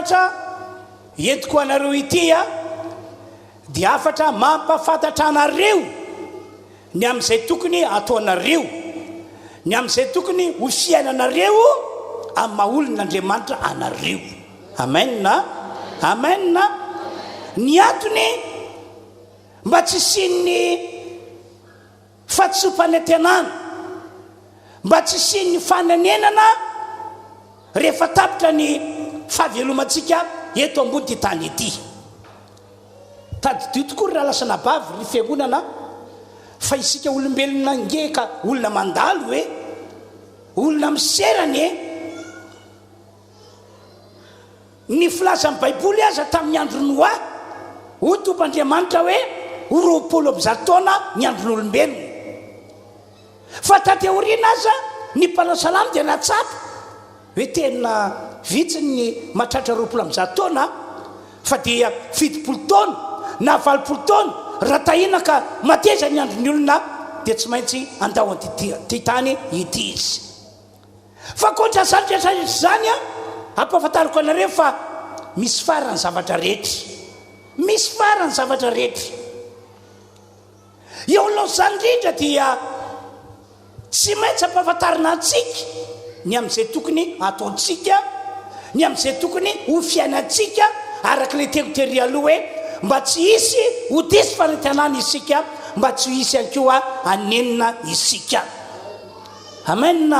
zavatra entiko anareo ity dia afatra mampafantatra anareo ny amin'izay tokony ataonareo, ny amin'izay tokony ho fiainanareo amin'ny maha-olon'Andriamanitra anareo. Amen. Amen. Ny antony mba tsy isian'ny fahatsopanantenana, mba tsy isian'ny fananenana rehefa tapitra ny fahavelomantsika eto ambony ty tany ity. Tadidio tokoa raha lasana bavy ry fiangonana fa isika olombelona ngeka olona mandalo olona miserany ny filazan'ny baiboly aza tamin'ny andro Noa ho tompandriamanitra hoe ho 20 taona ny andron'olombelona, fa tateoriana aza ny mpanao salamo dia natsapa hoe tena vitsiny ny mahatratra 20 taona fa dia 70 taona na 80 taona raha tahina ka mateza ny andron'ny olona dia tsy maintsy andao anty tany ity izy. Fa koatra zany zany ampahafantariko anareo fa misy farany zavatra rehetra, misy farany zavatra rehetra. Eo alohan'izany indrindra dia tsy maintsy ampahafantarina antsika ny amin'izay tokony ataontsika, ny amin'izay tokony ho fiainantsika arak'ilay tekotery aloha hoe mba tsy hisy ho disy fanantenana isika, mba tsy ho hisy ankoa anenina isika. Amen.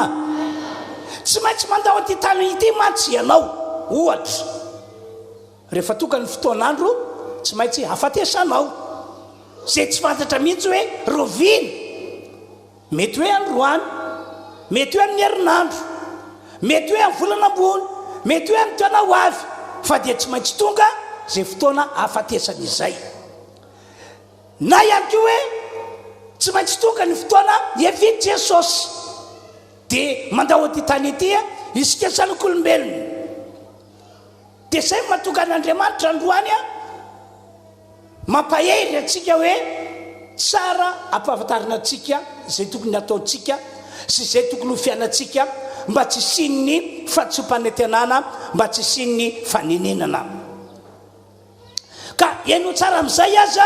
Tsy maintsy mandao anty tany ity mantsy ianao. Ohatra rehefa tonga ny fotoan'andro tsy maintsy afatesanao zay tsy fantatra mihitsy hoe roviny, mety hoe androany, mety hoe amin'ny herinandro, mety hoe amin'ny volana ambony, mety hoe amin'ny taona ho avy, fa dia tsy maintsy tonga zay fotoana afatesan'izay. Na ihany koa hoe tsy maintsy tonga ny fotoana hiavidy Jesosy dia mandao anty tany ity isika zanak'olombelona. Dia zay mahatonga an'Andriamanitra androany mampahery atsika hoe tsara ampahafantarina atsika zay tokony ataontsika sy zay tokony ho fiainantsika mba tsy isian'ny fahatsopanantenana, mba tsy isian'ny fanenenana. Ka eno tsara amin'izay aza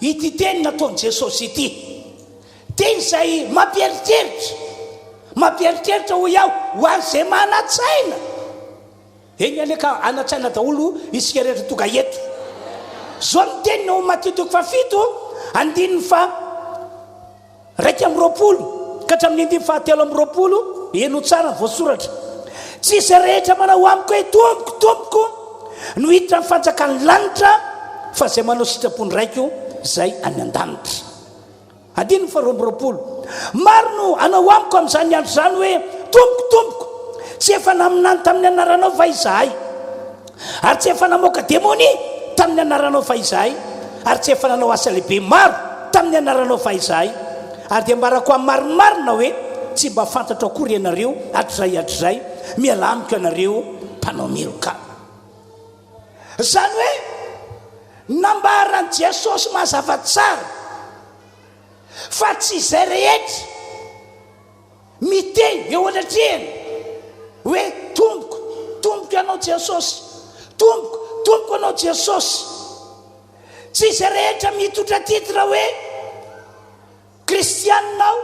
ity teny nataon'i Jesosy ity, teny izay mampieritreritra ho iaho ho an'izay manatsaina. Eny aleka anatsaina daholo isika rehetra tonga eto. Zao ny teny no Matthieu 7:2-20 ka hatramin'ny 7:20 eno tsara voasoratra. Tsisy rehetra manao amiko hoe tompoko tompoko no hiditra amin'ny fanjakany lanitra fa zay manao sitrapony raiko zay any an-danitra. 20 maro no anao amiko amin'izany andro zany hoe tompoko tompoko, tsy efa naminany tamin'ny anaranao fa izahay, ary tsy efa namoaka demony tamin'ny anaranao fa izahay, ary tsy efa nanao asa lehibe maro tamin'ny anaranao fa izahay, ary dia mbarako amin'ny marimarina hoe tsy mba fantatra akory ianareo hatrizay miala amiko ianareo mpanao meloka. Zany hoe nambaran'i Jesosy mazava tsara fa tsy izay rehetra miteny eo anatrehany hoe tompoko tompoko ianao Jesosy, tompoko anao Jesosy. Tsy izay rehetra mitondra titra hoe kristianina aho,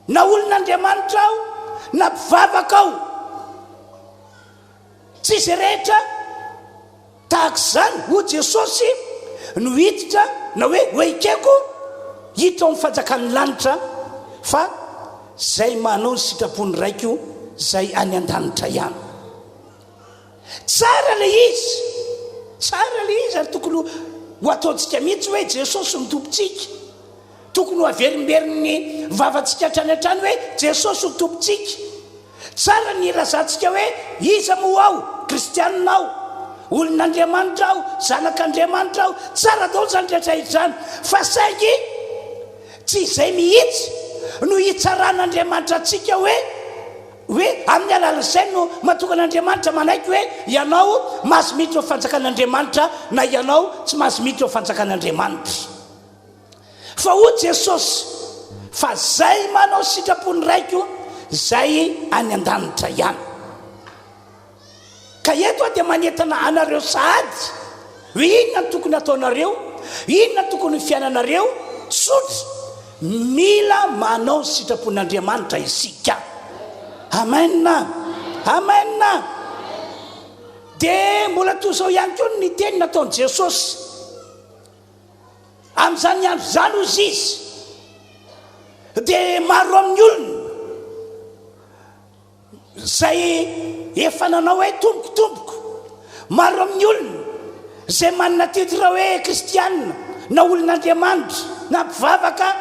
na olon'Andriamanitra aho, na mpivavaka aho. Tsy izay rehetra tahaka izany ho Jesosy no hiditra na hoe hoekeko hiditra amin'ny fanjakany lanitra, fa zay manao ny sitrapony raiko zay any an-danitra ihany. Tsara le izy ary tokony ho ataontsika mihitsy hoe Jesosy ny tompontsika, tokony ho averimberiny vavantsika hatrany hatrany hoe Jesosy ny tompontsika. Tsara ny razantsika hoe iza moa aho, kristianina aho, olon'Andriamanitra aho, zanak'Andriamanitra aho, tsara daholo zany rehetra izany, fa saingy tsy izay mihitsy no hitsaran'Andriamanitra atsika hoe amin'ny alalan'izay no mahatonga an'Andriamanitra manaiky hoe ianao mahazo miditra eo fanjakan'Andriamanitra na ianao tsy mahazo miditra eo fanjakan'Andriamanitra. Fa ho Jesosy fa zay manao sitrapony raiko zay any an-danitra ihany. ka eto dia manentana anareo sady hoe inona tokony ataonareo, inona tokony fiainanareo. Sotra mila manao sitrapon'Andriamanitra isika. Amena, amena. Dia mbola toy izao ihany koa ny teny nataon'i Jesosy amin'izany andro zany ozy izy. Dia maro amin'ny olona izay efa nanao hoe tombokotomboko, maro amin'ny olona izay manana titra hoe kristianina na olon'Andriamanitra na mpivavaka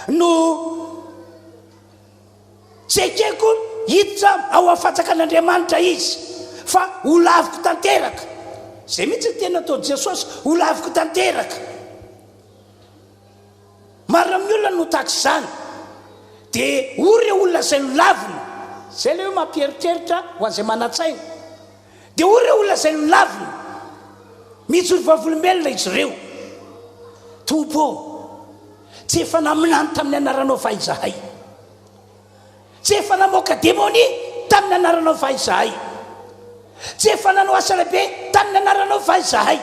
no tsy ekeko hiditra ao afatsakan'Andriamanitra izy, fa olaviko tanteraka. Zay mihitsy ny tena ataon'i Jesosy, olaviko tanteraka. Maro amin'ny olona no tahaka izany. Dia ory olona izay lolavina, zay le hoe mampieritreritra ho an'izay manan-tsaina. Dia ory olona izay lolavina, mijoro vavolombelona izy ireo. Tompo, tsy efa naminany tamin'ny anaranao fa izahay, tsy efa namoaka démonie tamin'ny anaranao fa izahay, tsy efa nanao asa lehibe tamin'ny anaranao fa izahay.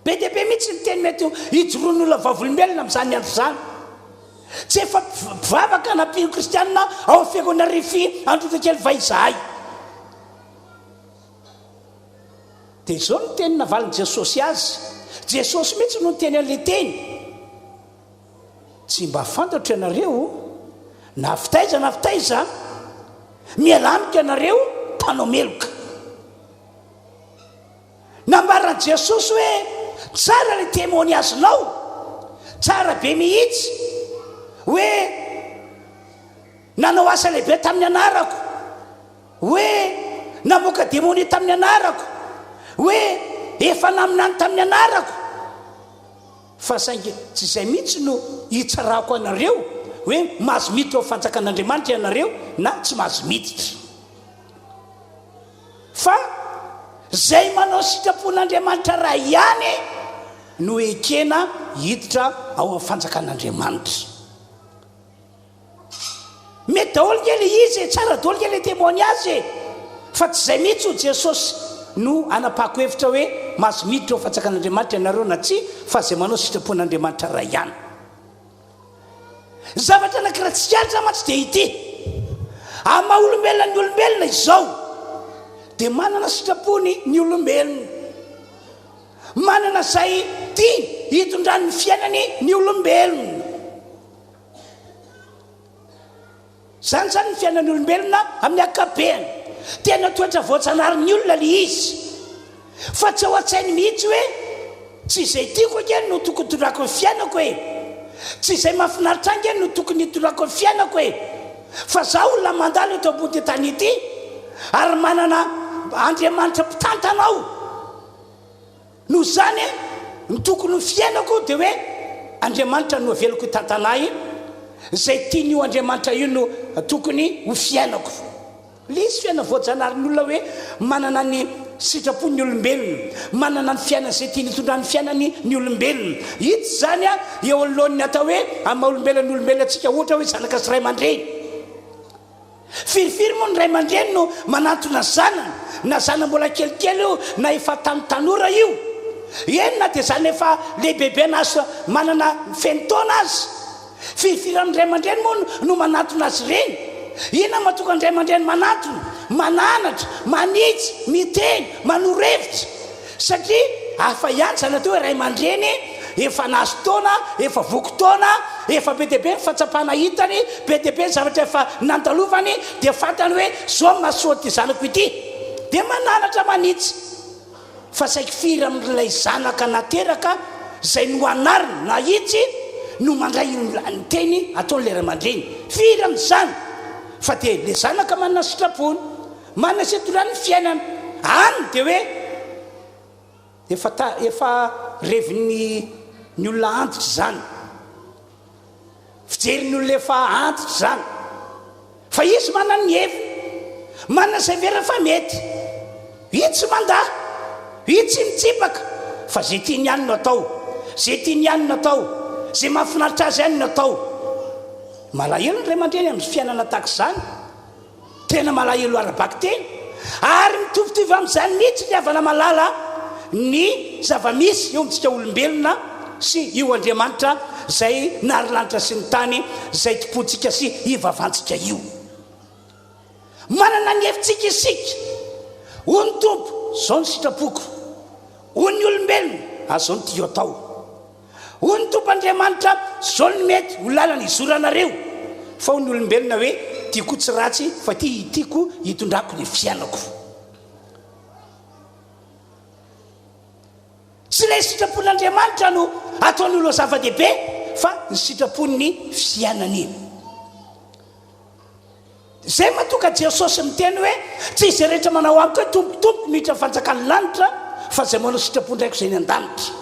Be dia be mihitsy ny teny mety hijoroan'olona vavolombelona amin'izany andro izany. Tsy efa mpivavaka na mpino kristianina ao fiangonana rify androtakely fa izahay. Dia izao ny teny navalin' Jesosy azy. Jesosy mihitsy no teny an'ilay teny. Tsy mba fantatro ianareo na fitaiza mialamika ianareo mpanao meloka. Nambaran'i Jesosy hoe tsara le témoignagenao, tsara be mihitsy hoe nanao asa lehibe tamin'ny anarako, hoe namoaka démonie tamin'ny anarako, hoe efa naminany tamin'ny anarako. Fa saingy tsy izay mihitsy no hitsarako anareo hoe mahazo miditra ao fanjakan'Andriamanitra ianareo na tsy mahazo miditra. Fa zay manao sitrapon'Andriamanitra raha ihany no ekena hiditra ao amin'ny fanjakan'Andriamanitra. Mety daholo kely izy, tsara daholo kely témoignage, fa tsy izay mihitsy ho Jesosy no anapahako hevitra hoe mahazo miditra ao fanjakan'Andriamanitra ianareo na tsy, fa zay manao sitrapon'Andriamanitra raha ihany. Zavatra anankiray tsy hiatra ma tsy dia ity. Amin'ny maha olombelona ny olombelona izao dia manana sitrapony ny olombelona, manana izay tia hitondrany ny fiainany ny olombelona. Zany ny fiainan'ny olombelona amin'ny ankapobeny. Tena toetra voatsanarin'ny olona le izy, fa tsy ao an-tsainy mihitsy hoe tsy izay tiako kely no tokony hitondrako ny fiainako e, tsy izay mahafinaritra angely no tokony hitondrako ny fiainako e. Fa za olona mandalo eto ambony tany ity ary manana Andriamanitra mpitantanao, no zany ny tokony ny fiainako dia hoe Andriamanitra no aveloko tantanahy, izay tian'io Andriamanitra io no tokony ho fiainako. Le izy fiaina voajanahary hoe manana ny sitrapon'ny olombelona, manana ny fiainana izay tiany hitondrany fiainany ny olombelona. Itsy zany eo anoloan'ny atao hoe amin'ny olombelona ny olombelona antsika ohatra hoe zanaka sy ray aman-dreny. Firifiry moa ny ray aman-dreny no manantona zanany, na zana mbola kelikely io na efa tanora io, eny na dia zany efa lehibebe nazy manana fenitaona azy. Firifiry amin'ny ray aman-dreny moa no manantona azy ireny. Ina matoka ny ray aman-dreny manantona, mananatra, manitsy, miteny, manorevitra, satria hafa ihany zany atao hoe ray aman-dreny efa nazo taona, efa voky taona, efa be dia be ny fahatsapana hitany, be dia be ny zavatra efa nandalovany, dia fantany hoe zao mahasoa ty zanako ity, dia mananatra, manitsy. Fa saika firy amin'ilay zanaka nateraka izay no anariny na itsy no mandray ny teny ataon'ilay ray aman-dreny. Firy amin'izany, fa dia le zanaka manana sitrapony, manana sitrapony fiainana any dia hoe efa revin'ny olona antitra zany, fijerin'ny olona efa antitra zany. Fa izy manana ny hevi, manana izay vera fa mety, itsy manda, itsy mitsipaka, fa zay tiany ihany no atao, zay tiany ihany no atao, zay mahafinaritra azy ihany no atao. Malahelo ny ray aman-dreny amin'ny fiainana tahaka izany, tena malahelo arabaky tena, ary mitovitovy amin'izany mihitsy ny avana malala ny zava-misy eo amintsika olombelona sy io Andriamanitra zay nary lanitra sy ny tany zay tompontsika sy ivavantsika io. Manana ny hevitsika isika, ho ny tompo zao ny sitrapoko, ho ny olombelona zao ny tio atao, ho ny tompo Andriamanitra zao ny mety ho lalana izoranareo, fa ho ny olombelona hoe tiako tsy ratsy fa tiako hitondrako ny fiainako. Tsy ilay sitrapon'Andriamanitra no ataony olo zava-dehibe fa ny sitrapony fiainany. Zay mahatonga Jesosy miteny hoe tsy izy rehetra manao amiko hoe tompotompo miditra fanjakany lanitra fa zay manao sitrapondraiko zay ny an-danitra.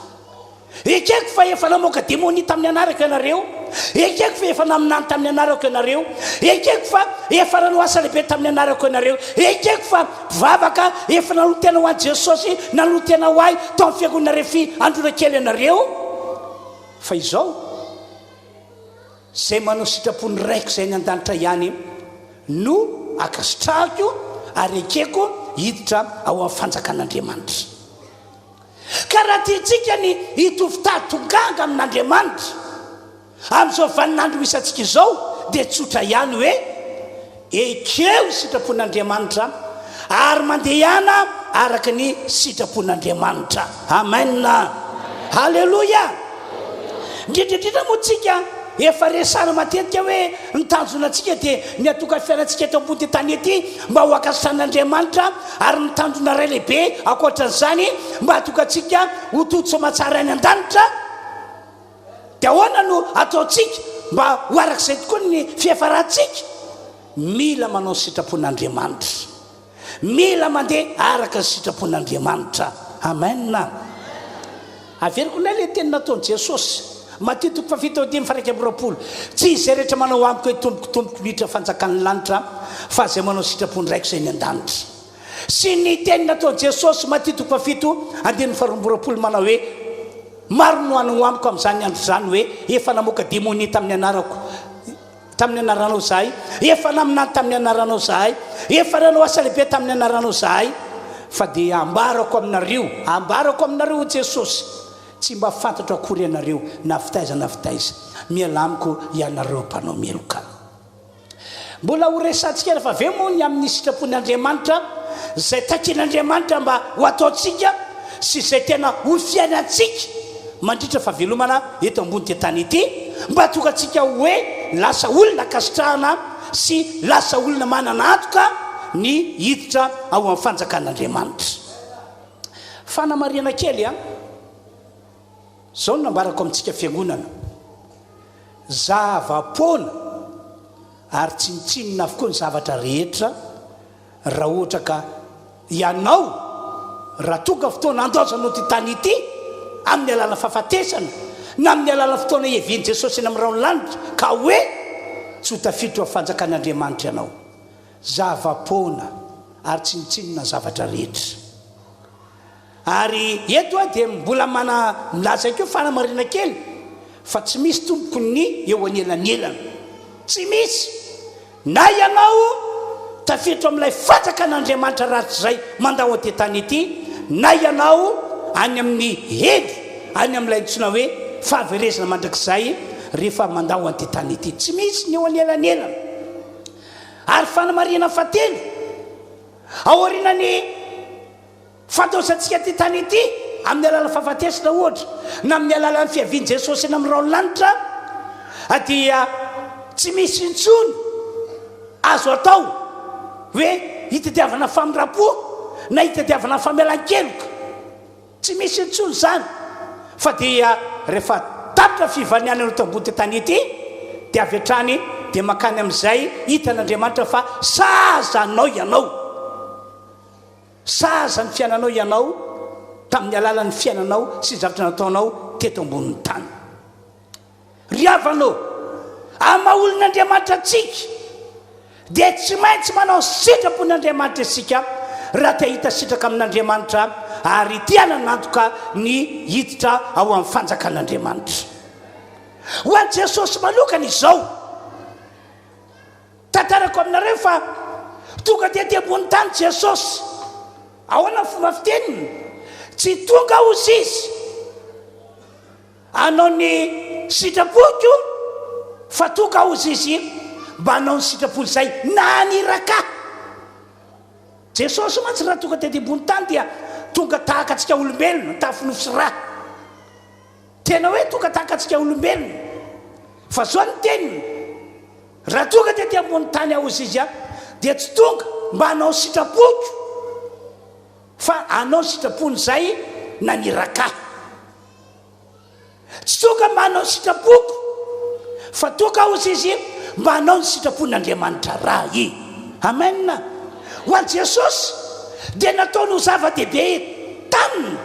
Ekeko fa efa namoaka démonie tamin'ny anarako ianareo, ekeko fa efa naminany tamin'ny anarako ianareo, ekeko fa efa nanao asa lehibe tamin'ny anarako ianareo, ekeko fa vavaka efa nanotena ho an'i Jesosy, nanotena ho ahy tao amin'ny fiangonana refy androna kely ianareo. Fa izao zay manao sitrapony raiko zay ny an-danitra ihany no akasitrahako ary ekeko hiditra ao amin'ny fanjakan'Andriamanitra. Ka raha tiantsika ny hitovy tonganga amin'Andriamanitra amin'izao vaninandro misy antsika izao dia tsotra ihany hoe ekeo sitrapon'Andriamanitra ary mandehana araka ny sitrapon'Andriamanitra. Amen. Halleluja. Indrindrindrindra moa tsika efa resana matetika hoe ny tanjonantsika dia ny atoka fiainantsika eto ambony tany ety mba ho akasitrahan'Andriamanitra ary mitandrona ray lehibe akoatran'izany mba hatokantsika ho toto-soamatsara any an-danitra. Dia ahoana no ataontsika mba ho arak'izay tokoa ny fiafarantsika? Mila manao sitrapon'Andriamanitra, mila mandeha araka ny sitrapon'Andriamanitra. Amen. Averiko nay le teny nataon'i Jesosy Matthieu 7:20, tsy izay rehetra manao amiko hoe tompoko miditra fanjakan'ny lanitra fa zay manao sitrapony raiko zay ny an-danitra. Sy ny teny nataon'i Jesosy Matthieu 7:20 manao hoe maro no hanao amiko amin'izany andro zany hoe efa namoaka démonie tamin'ny anarako, tamin'ny anaranao zahay, efa naminany tamin'ny anaranao zahay, efa nanao asa lehibe tamin'ny anaranao zahay, fa dia ambarako aminareo Jesosy tsy mba fantatra akory ianareo na fitaiza miala amiko ianareo mpanao meloka. Mbola ho resantsika rehefa avy eo moa ny amin'ny sitrapon'Andriamanitra zay taken'Andriamanitra mba ho ataontsika sy zay tena ho fiainantsika mandritra fahavelomana eto ambony tany ity, mba tongatsika hoe lasa olona kasitrahana sy lasa olona manana antoka ny hiditra ao amin'ny fanjakan'Andriamanitra. Fanamariana kely zao nambarako amintsika fiangonana, zava-pona ary tsinitsinina avokoa ny zavatra rehetra raha ohatra ka ianao raha tonga fotoana andozanao ty tany ity amin'ny alala fahafatesana na amin'ny alala fotoana hiavian'i Jesosy eny amin'ny rano lanitra ka hoe tsy ho tafiditra ao fanjakan'Andriamanitra ianao. Zava-pona ary tsinitsinina zavatra rehetra. Ary eto dia mbola milaza keo fanamarina kely fa tsy misy tompoko ny eo anelanyelana, tsy misy. Na ianao tafiditra amin'ilay fanjakan'Andriamanitra ratsy zay mandao an-tany ity, na ianao any amin'ny hedy any amin'ilay ntsona hoe fahaverezana mandrakizay rehefa mandao an-tany ity, tsy misy ny eo anelanyelana. Ary fanamarina fatelo aorinany fantaosantsika ty tany ity amin'ny alala fahafatesana ohatra na amin'ny alalan'ny fiavian'i Jesosy eny amin'ny rano lanitra dia tsy misy intsony azo atao hoe hitadiavana famindram-po na hitadiavana famelan-keloka, tsy misy intsony zany. Fa dia rehefa tapitra fivaniana anao tambony tany ity dia avy hatrany dia makany amin'izay hitan'Andriamanitra fa sazanao ianao, saza ny fiainanao ianao tamin'ny alalan'ny fiainanao sy zavatra nataonao teto ambonin'ny tany. Riavanao amaolon'Andriamanitra atsika dia tsy maintsy manao sitrapon'Andriamanitra isika raha te hita sitraka amin'Andriamanitra ary tiana nantoka ny hiditra ao amin'ny fanjakan'Andriamanitra. Ho an'i Jesosy manokana izao tantarako aminareo fa tonga dia ambony tany Jesosy. Ahoana fomba fiteniny? Tsy tonga ozy izy anao ny sitrapoko, fa tonga ozy izy mba anao ny sitrapolo zay na niraka. Jesosy mantsy raha tonga dia ambony tany dia tonga tahaka antsika olombelona, tafinofo sy raha. Tena hoe tonga tahaka antsika olombelona. Fa zao ny teniny, raha tonga dia ambony tany ozy izy dia tsy tonga mba anao sitrapoko, fa anao sitrapony zay na niraka. Tsy tonga mba anao sitrapoko, fa tonga ozy izy mba anao ny sitrapon'Andriamanitra ray. Amen. Ho an'i Jesosy dia nataony ho zava-dehibe taminy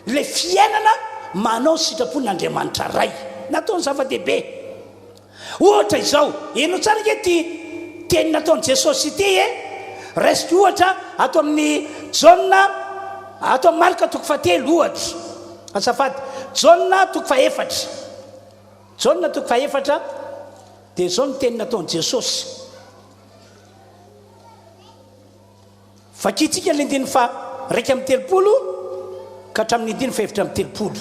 le fiainana manao sitrapon'Andriamanitra ray. Nataony zava-dehibe. Ohatra izao, ino tsara ke ty teny nataony Jesosy ity resaka ohatra ato amin'ny Jauna, ato amin'ny Marka 4 ohatra. Azafady, Jauna 4. Jauna 4 dia zao ny teny nataony Jesosy. Fakitsika ny 1:30 ka hatramin'ny 1:30.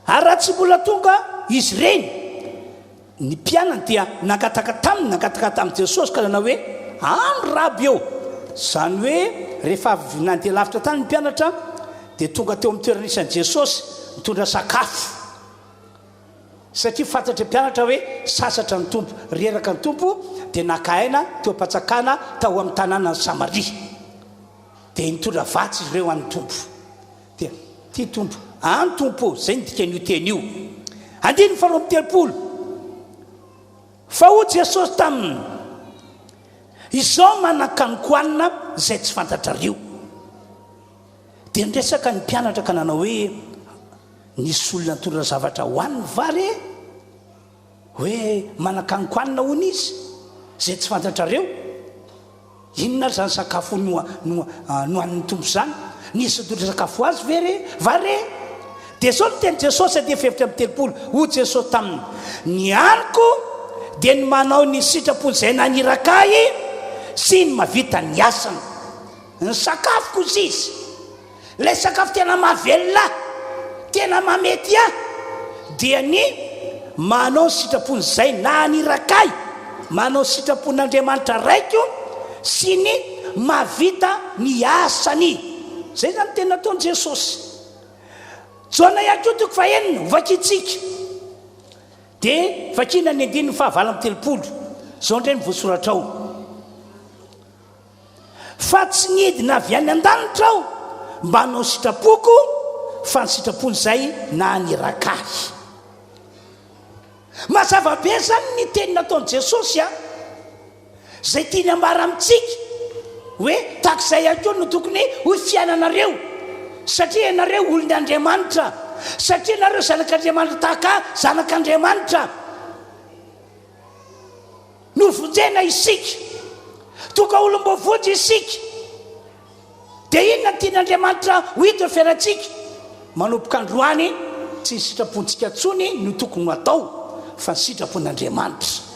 Ary raha tsy mbola tonga izy reny, ny mpianany dia nangataka tamin'ny Jesosy ka nanao hoe andro raby eo. Zany hoe rehefa avy nandeha lavitra tany ny mpianatra dia tonga teo amin'ny toerana isan'i Jesosy mitondra sakafo, satria fantatra mpianatra hoe sasatra ny tompo, reraka ny tompo, dia nakaina teo am-patsakana tao amin'ny tanàna ny Samaria. Dia nitondra vatsy izy ireo an'ny tompo. Dia ty tompo, any tompo, zay ny dikan'io teny io. 1:30. Fa ho Jesosy taminy, izao manan-kanikoanina zay tsy fantatrareo. Dia niresaka ny mpianatra ka nanao hoe nisy olona nitondra zavatra hoaniny vary, hoe manan-kanikoanina hono izy zay tsy fantatrareo. Inona zany sakafo nohan'ny tompo zany? Nisy nitondra sakafo azy vary. Dia zao ny teny Jesosy 1:30. Ho Jesosy taminy, ny aniko dia ny manao ny sitrapony zay naniraka sy ny mavita ny asana. Ny sakafo kozy izy, ilay sakafo tena mahavelona, tena mamety dia ny manao sitrapony zay naniraka, manao sitrapon'Andriamanitra raiko sy ny mavita ny asany. Zay zany tena nataony Jesosy. Jaona 1:9 vakitsika. Dia vakina ny 5:30. Zao ndray ny voasoratra ao. Fa tsy nidina avy any an-danitra aho mba hanao sitrapoko, fa ny sitrapony zay naniraka. Mazava be zany ny teny nataony Jesosy zay tiany ambara amintsika hoe takizay ihany no tokony ho fiainanareo, satria ianareo olon'Andriamanitra, satria ianareo zanak'Andriamanitra tahaka zanak'Andriamanitra. Novonjena isika, toka olom-boavotsy isika. Dia inona tian'Andriamanitra ho hita eo fiainantsika? Manomboka androany tsy sitrapontsika tsony no tokony ho atao, fa sitrapon'Andriamanitra.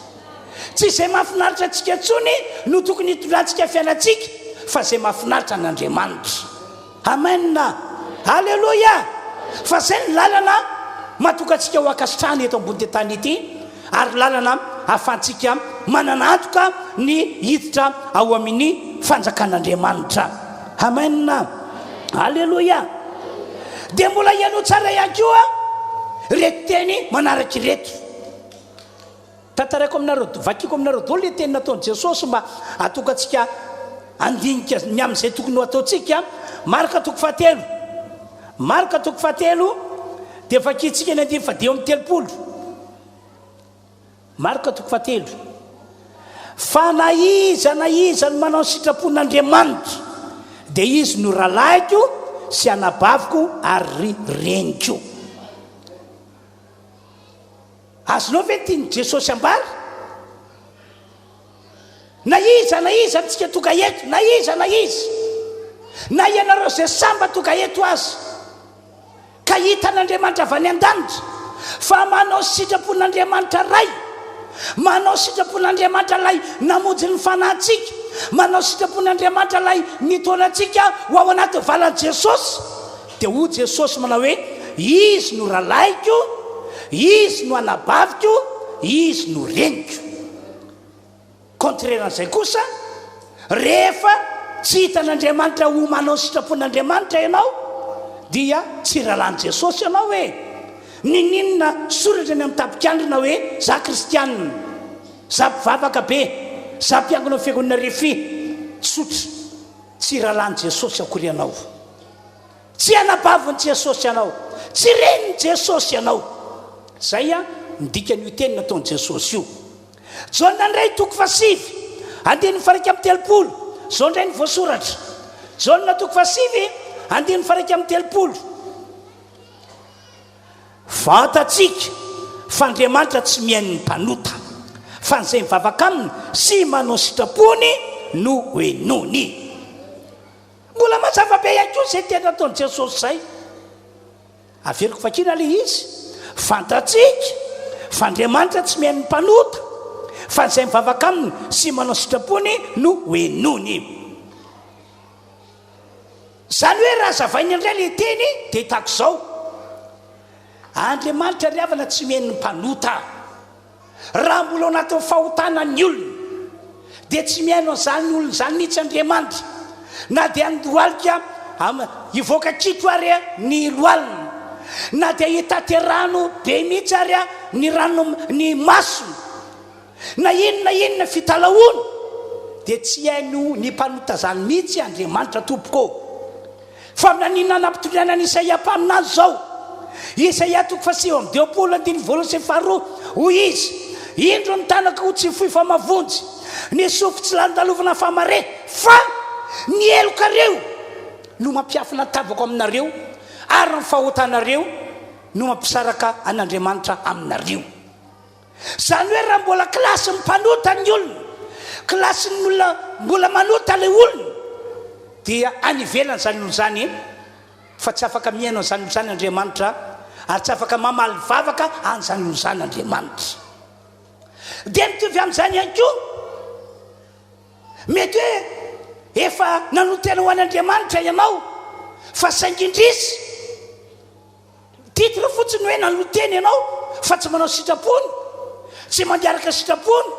Tsy izay mahafinaritra antsika tsony no tokony hitondrantsika fiainantsika, fa izay mahafinaritra n'Andriamanitra. Amen. Halleluja. Fa zay ny lalana mahatonga antsika ho akasitrahana eto ambony tany ity, ary lalana ahafahantsika mananantoka ny hiditra ao amin'ny fanjakan'Andriamanitra. Amen. Halleluja. Dia mbola ianao tsara ihany koa reto teny manaraka ireto. Tantarako aminareo, vakiko aminareo daholo le teny nataony Jesosy mba hahatonga antsika andinika ny amin'izay tokony ho ataontsika. Marka 4. Marka 4 dia vakitsika ny 9:30. Marka 4. Fa na iza ny manao sitrapon'Andriamanitra dia izy no rahalaiko sy anabaviko ary reniko. Azonao ve tiany Jesosy ambara? Na iza antsika tonga eto, na iza na ianareo zay samba tonga eto azy ka hitan'Andriamanitra avy any an-danitra, fa manao sitrapon'Andriamanitra ray manao sitrapon'Andriamanitra lay namonjy ny fanahintsika, manao sitrapon'Andriamanitra lay nitaonantsika ho ao anaty valan'i Jesosy, dia ho Jesosy manao hoe izy no rahalaiko, izy no anabaviko, izy no reniko. Contrairan'izay kosa, rehefa tsy hitan'Andriamanitra ho manao sitrapon'Andriamanitra ianao, dia tsy rahalan'i Jesosy ianao hoe ninona soratra ny amin'ny tapikandrina hoe za kristianina, za mpivavaka be, za mpiangona fiangonana refy, tsotra, tsy rahalan'i Jesosy akory ianao, tsy anabavon'i Jesosy ianao, tsy renin'i Jesosy ianao. Zay a midika n'io teny nataon'i Jesosy io. Jaona ndray 7 andiny faraika amin'ny 30, zao ndray ny voasoratra. Jaona 7 andiny faraika amin'ny 30. Fantatsika fa Andriamanitra tsy mihaino ny mpanota, fa n'izay mivavaka aminy sy manao sitrapony no hoenony. Mbola mazava be ihany koa izay tena nataon'i Jesosy zay. Averiko fakina le izy, fantatsika fa Andriamanitra tsy mihaino ny mpanota, fa n'izay mivavaka aminy sy manao sitrapony no hoenony. Zany hoe raha zavainy indray le teny dia tahaka izao: Andriamanitra ry havana tsy mihaino ny mpanota. Raha mbola ao anatin'ny fahotanan'ny olona dia tsy mihaino an'izany olona zany mihitsy Andriamanitra, na dia andohalika hivoaka kitro ary ny lohalina, na dia hitate rano be mihitsy ary ny rano ny masony, na inona fitalahoana, dia tsy haino ny mpanota zany mihitsy Andriamanitra tompoko. Fa nanina nampitondrana ny Isaia mpaminazy zao, Isaia 2:2 hoy izy: indro ny tanaka ho tsy fohy fa mavonjy, ny sofy tsy landalovana fa mare, fa ny elokareo no mampiafina tavako aminareo, ary ny fahotanareo no mampisaraka an'Andriamanitra aminareo. Zany hoe raha mbola klasy mpanota ny olona, klasy ny olona mbola manota le olona, dia any ivelany zany olona zany fa tsy afaka mihaino an'izany olona zany Andriamanitra, ary tsy afaka mamaly vavaka an'izany olona zany Andriamanitra. Dia mitovy amin'izany ihany koa, mety hoe efa nanotena ho an'Andriamanitra ianao, fa saingindrisy titre fotsiny hoe nanotena ianao, fa tsy manao sitrapony, tsy mandiaraka sitrapony,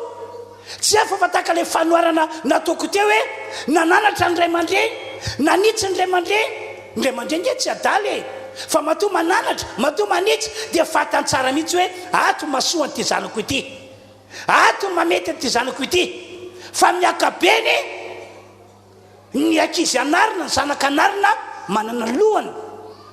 tsy afafataka le fanoharana nataoko teo hoe nananatra ny ray aman-dreny, nanitsy ny ray aman-dreny. Ny ray aman-dreny dia tsy adaly fa matoa mananatra, matoa manitsy, dia fatany tsara mihitsy hoe ato masoa n'ity zanako ity, ato mamety n'ity zanako ity. Fa miakabeny ny ankizy anarina, ny zanaka anarina manana ny lohany,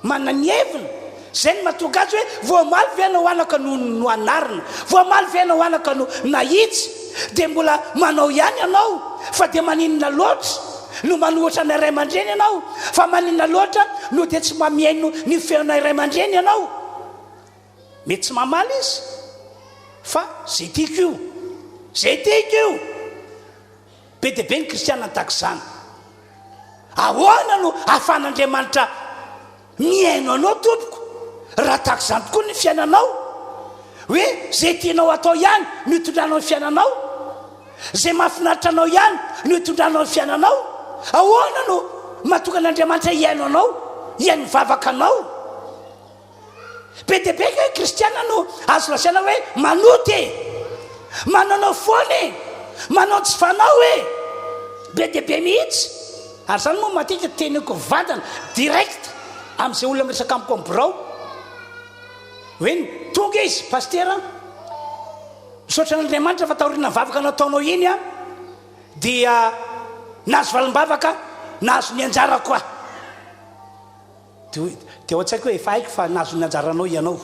manana ny heviny. Zay ny mahatonga azy hoe voamaly ve anao anaka no anarina, voamaly ve anao anaka no nahitsy, dia mbola manao ihany ianao, fa dia maninona loatra no manohatra ny ray aman-dreny ianao, fa maninona loatra no dia tsy mamihaino ny feona ray aman-dreny ianao. Mety tsy mamaly izy, fa zay tiako io, zay tiako io. Be dia be ny kristianina tahaka izany. Ahoana no ahafahan'Andriamanitra mihaino anao tompoko raha tahaka izany tokoa ny fiainanao, hoe zay tianao atao ihany no hitondranao ny fiainanao, zay mahafinaritra anao ihany no hitondranao ny fiainanao? Ahoana no mahatonga an'Andriamanitra hihaino anao, hihaino mivavaka anao? Be dia be ka kristianina no azo lasaina hoe manoty, mananao foany, manao tsy fanao e. Be dia be mihitsy. Ary zany moa matetika teniko vadana direct amin'izay olona miresaka amiko amin'ny birao hoe tonga izy pastera, misaotra n'Andriamanitra fa taoriana mivavaka nataonao iny a, dia nahazo valim-bavaka, nahazo ny anjara koa. Dia ao an-tsaiko hoe efa haiko fa nahazo ny anjaranao ianao.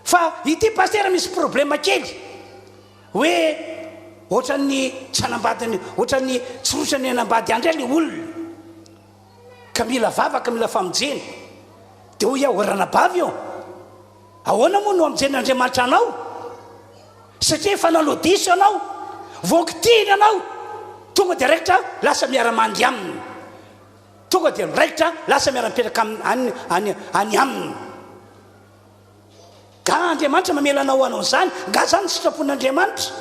Fa ity pastera misy problema kely hoe ohatran'ny tsy hanambadiny, ohatran'ny tsy rotrany hanambady andray le olona, ka mila vavaka, mila famonjena. Dia hoy aho ranabavy eo, ahoana moa no amonjen'Andriamanitra anao? Satria efa nanao diso ianao, voakitiny ianao, tonga dia raikitra lasa miara-mandy aminy, tonga dia raikitra lasa miara-mipetraka any aminy. Ka Andriamanitra mamelanao anao zany, nga zany sitrapon'Andriamanitra.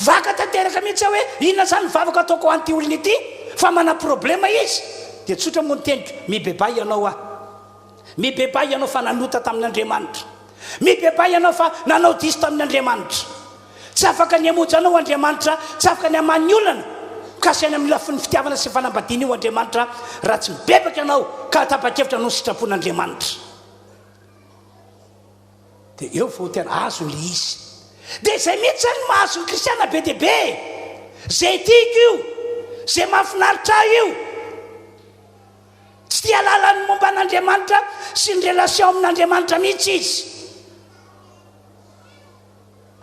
Vaka tanteraka mihitsy hoe inona zany vavaka ataoko anty olona ity, fa mana problema izy. Dia tsotra moa ny teniko, mibebay ianao mibebay ianao fa nanota tamin'Andriamanitra, mibebay ianao fa nanao diso tamin'Andriamanitra. Tsy afaka ny hamonjy anao Andriamanitra, tsy afaka ny hamany olana kasihany amin'ny lafin'ny fitiavana sy fanambadiana io Andriamanitra, raha tsy mibebaka ianao ka tapa-kevitra no sitrapon'Andriamanitra. Dia eo vao tena azo le izy. Dia izay mihitsy zany mahazo ny kristiana be dia be, zay tiako io, zay mahafinaritra io, tsy tia lalany momba an'Andriamanitra sy ny relation amin'Andriamanitra mihitsy izy.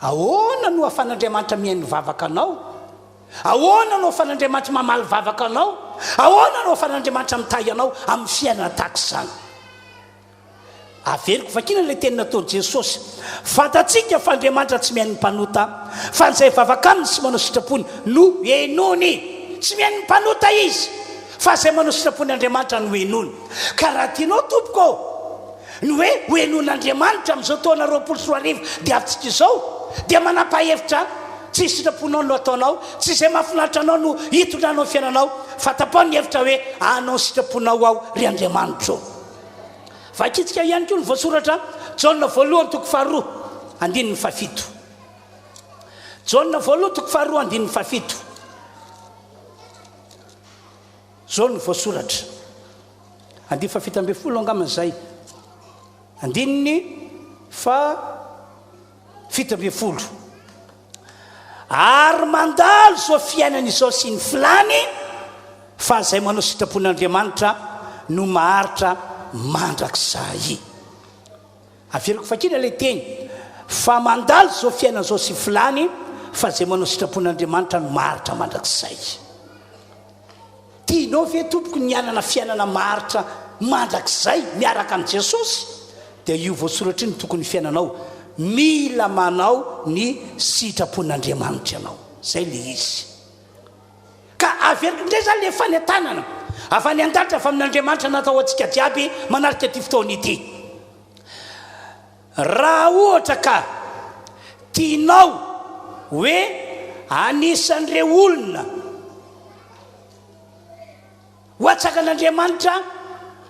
Ahoana no ahafahan'Andriamanitra mihaino vavaka anao? Ahoana no ahafahan'Andriamanitra mamaly vavaka anao? Ahoana no ahafahan'Andriamanitra mitay anao amin'ny fiainana tahaka izany? Averiko vakina ilay teny nataon'i Jesosy, fantatsika fa Andriamanitra tsy mihaino mpanota, fa izay vavaka aminy sy manao sitrapony no henony. Tsy mihaino mpanota izy, fa izay manao sitrapony Andriamanitra no henony. Ka raha tianao tompoko ny hoe henon'Andriamanitra amin'izao taona 2024 dia avy-tsika izao, dia manapa-hevitra tsy sitraponao no ataonao, tsy izay mahafinaritra anao no hitondranao fiainanao, fa tapao ny hevitra hoe anao sitraponao ao ry Andriamanitra. Vakitsika ihany koa ny voasoratra Jaona 1:2 andininy 7. Jaona 1:2 andininy 7. Zao ny voasoratra. Andiny 7 angaman'izay. Andininy 7. Ary mandalo zao fiainana izao sy ny filany, fa izay manao sitrapon'Andriamanitra no maharitra mandrakizay. Averiko fakina ilay teny, fa mandalo zao fiainana zao sy filany, fa izay manao sitrapon'Andriamanitra no maharitra mandrakizay. Tianao ve tompoko ny anana fiainana maharitra mandrakizay miaraka amin'ny Jesosy? Dia io voasoratra iny tokony fiainanao, mila manao ny sitrapon'Andriamanitra ianao. Zay le izy. Ka averiko indray zany le fanentanana avy any an-danitra avy amin'Andriamanitra natao antsika jiaby manarika ty fotoana ity. Raha ohatra ka tianao hoe anisan'ireo olona ho atsakan'Andriamanitra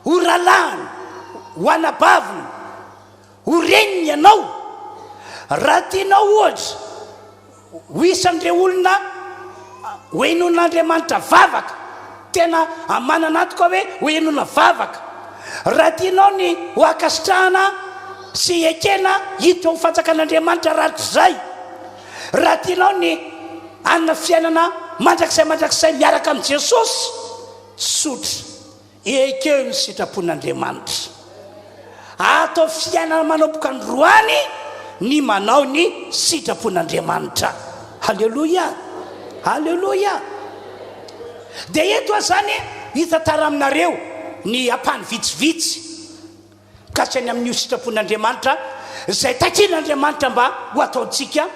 ho ralahany, ho anabaviny, ho reniny ianao, raha tianao ohatra ho isan'ireo olona ho henon'Andriamanitra vavaka, tena manana ato ka hoe ho henona vavaka, raha tianao ny ho akasitrahana sy ekena hita ho fatsakan'Andriamanitra ratrizay, raha tianao ny anna fiainana mandrakizay miaraka amin'ny Jesosy, sotra ekeo ny sitrapon'Andriamanitra. Atao fiainana manomboka androany ny manao ny sitrapon'Andriamanitra. Halleluia, halleluia. Dia eto zany hitantara aminareo ny ampany vitsivitsy kasy any amin'io sitrapon'Andriamanitra izay takin'Andriamanitra mba ho ataontsika,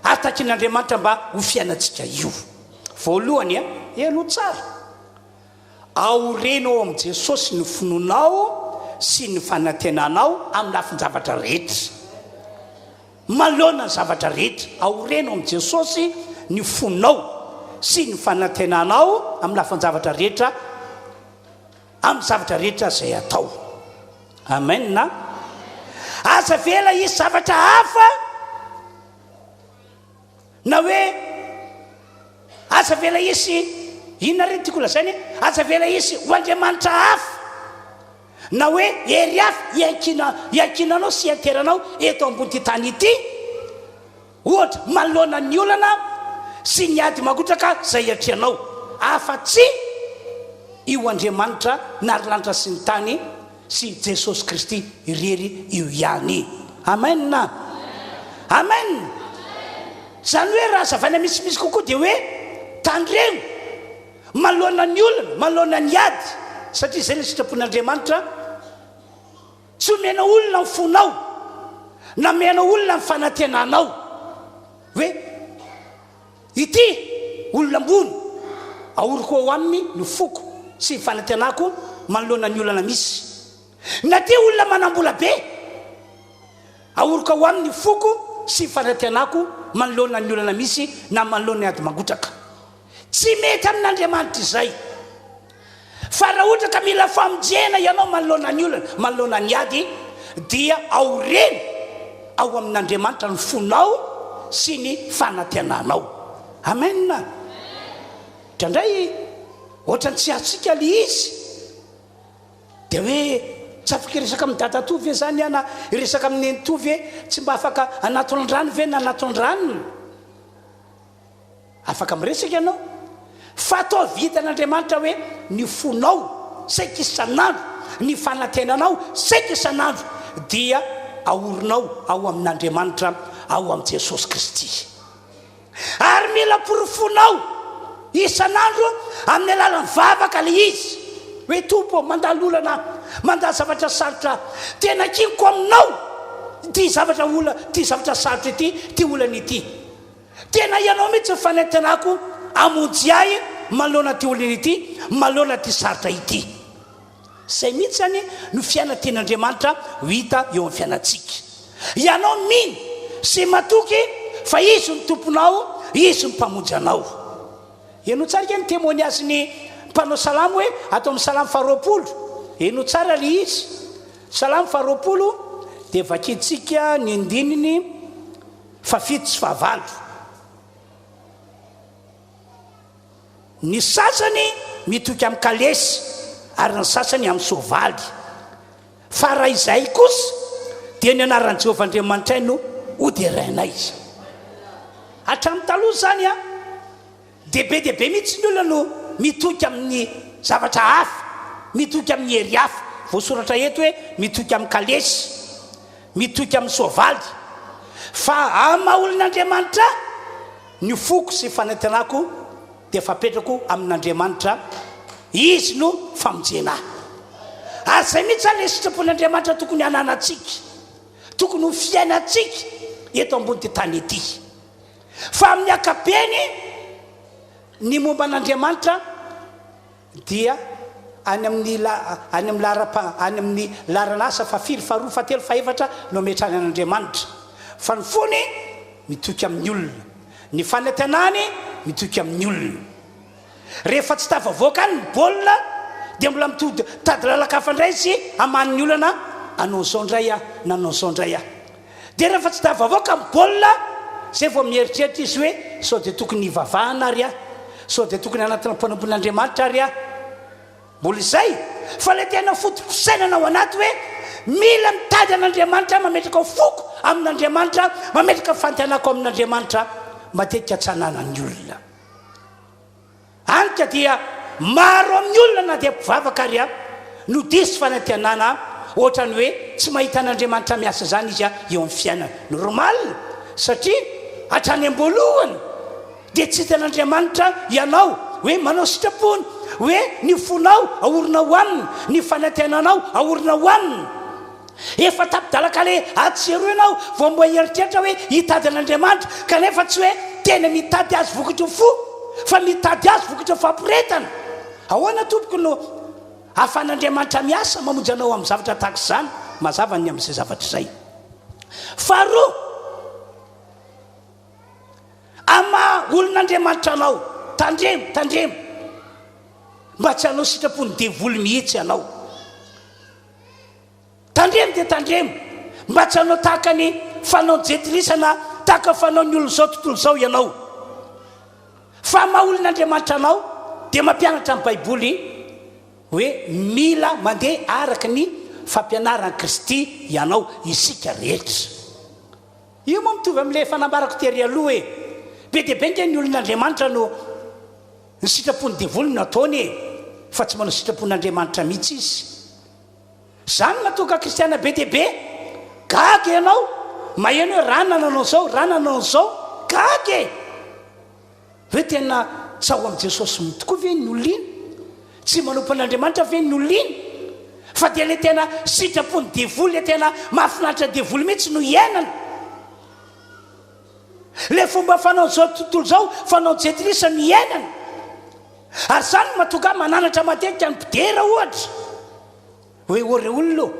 ary takin'Andriamanitra mba ho fiainantsika io. Voalohany elo tsara, aorenao amin'i Jesosy ny finonao sy ny fanantenanao amin'ny lafin-javatra rehetra, malona ny zavatra rehetra. Aorenao amin'i Jesosy ny fonao sy ny fanantenanao amin'ny lafin-javatra rehetra, amin'ny zavatra rehetra izay atao. Amen na? Aza vela izy zavatra hafa, na hoe aza vela izy inona reny tiako lazainy, aza vela izy ho Andriamanitra hafa, na hoe hery hafa iankinanao sy ianteranao eto ambony ty tany ity, ohatra manoloana ny olana sy ny ady magotraka zay iatreanao, afa-tsy io Andriamanitra narylanitra sy ny tany sy Jesosy Kristy irery io ihany. Amen na? Amen. Zany hoe raha zavana misimisy kokoa dia hoe tandremo manoloana ny olona, manoloana ny ady, satria zay le sitrapon'Andriamanitra. Tsy omena olona ny fonao, na mena olona ny fanantenanao hoe ity olona ambony aoriko ao aminy ny foko sy fanantenako manoloana ny olana misy, na ty olona manambola be aoroko ho amin'ny foko sy fanantenako manoloana ny olana misy na manoloana ny ady mangotraka. Tsy mety amin'Andriamanitra izay. Fa raha ohatra ka mila famonjena ianao manoloana ny olana, manoloana ny ady, dia aoreny ao amin'Andriamanitra ny fonao sy ny fanantenanao. Amen. Drandray ohatrany tsy atsika le izy dia hoe tsy afaka iresaka amin'ny dadatovy ve zany ana iresaka amin'ny enitovy tsy mba afaka anatondrano ve na anatondrano? Afaka miresaka ianao fa atao vitan'Andriamanitra hoe ny fonao saika isan'andro, ny fanantenanao saika isan'andro dia aorinao ao amin'Andriamanitra, ao amin'i Jesosy Kristy. Ary mila porofonao isan'andro amin'ny alalan'ny vavaka le izy hoe tompo mandalo olana, mandalo zavatra sarotra, tena kinko aminao ty zavatra sarotra ity, ty olana ity. Tena ianao mihitsy fanantenako amonjy ahy malona ty olana ity, malona ty sarotra ity. Zay mihitsy zany no fiananten'Andriamanitra ho hita eo amin'ny fiainatsika. Ianao mino sy matoky fa izy ny tomponao, izy ny mpamonjy anao. Eno tsara ke ny témoignage ny mpanao salamo hoe atao amin'ny salamo 20. Eno tsara le izy. Salamo 20 dia vakintsika ny andininy 7 sy 9. Ny sasany mitoky amin'ny kalesy ary ny sasany amin'ny sovaly. Fa raha izay kosa dia ny anaran'i Jehovah Andriamanitra no hoderainay. Hatramin'ny taloha zany dehibe mihitsy ny olona no mitoky amin'ny zavatra hafa, mitoky amin'ny hery hafa. Voasoratra eto hoe mitoky amin'ny kalesy, mitoky amin'ny sovaly. Fa amin'ny maha olon'Andriamanitra ny foko sy fanantenako dia fapetrako amin'Andriamanitra, izy no famonjena. Ary zay mihitsy zany le sitrapon'Andriamanitra tokony hananatsika, tokony ho fiainatsika eto ambony ty tany ety. Fa amin'ny akabeny ny momba an'Andriamanitra dia any amin'ny laranasa 4, 5, 3, 4 no metrany an'Andriamanitra. Fa ny fony mitoky amin'ny olona, ny fanantenany mitoky amin'ny olona. Rehefa tsy tafavoaka ny baolina dia mbola mitody tady lalakafa indray sy aman'ny olana anao zao indray nanao zao indray dia rehefa tsy tafavoaka ny baolina zay vao mieritreritra izy hoe sao dia tokony hivavahana ary sao dia tokony anatina mpanampon'Andriamanitra ary mbola izay. Fa le tena fotoposainana ao anaty hoe mila mitady an'Andriamanitra, mametraka ho foko amin'Andriamanitra, mametraka fantenako amin'Andriamanitra, matetika tsananan'ny olona. Anka dia maro amin'ny olona na dia mpivavaka ary no disy fanantenana ohatrany hoe tsy mahita an'Andriamanitra miasa zany izy eo amin'ny fiainana. Normal, satria hatrany am-boalohany dia tsy hitan'Andriamanitra ianao hoe manao sitrapony, hoe ny fonao aorinao aminy, ny fanantenanao aorinao aminy. Efa tapidalaka le atsero ianao vao mbo eritreritra hoe hitady an'Andriamanitra, kanefa tsy hoe tena mitady azy vokatra fo, fa mitady azy vokatra fampiretana. Ahoana tompoko no ahafahan'Andriamanitra miasa mamonjy anao amin'ny zavatra tahaka izany? Mazava ny amin'izay zavatra izay. Faharoa, ama olon'Andriamanitra anao, tandremo mba tsy hanao sitrapony devoly mihitsy ianao. Tandremo dia tandremo mba tsy hanao tahaka ny fanao jetririsana, tahaka fanao ny olona zao tontolo zao ianao. Fa maha olon'Andriamanitra anao dia mampianatra amin'ny Baiboly hoe mila mandeha araka ny fampianaran'i Kristy ianao isika rehetra. Io moa mitovy amin'ilay fanambarako tery aloha hoe be dia be ny olon'Andriamanitra no ny sitrapony devoly nataony fa tsy manao sitrapon'Andriamanitra mihitsy izy. Zany natoka kristiana be dia be gaga ianao maheno hoe raha nanao zao, raha nanao zao, gaga hoe tena tsy ao amin'i Jesosy mihitsy tokoa ve ny olona, tsy manompo an'Andriamanitra ve ny olona, fa dia le tena sitrapony devoly, le tena mahafinaritra devoly mihitsy no iainana. Le fomba fanao zao tontolo zao, fanao jetrisa no iainana. Ary zany matoka mananatra matetika ny mpidera ohatra hoe orre olona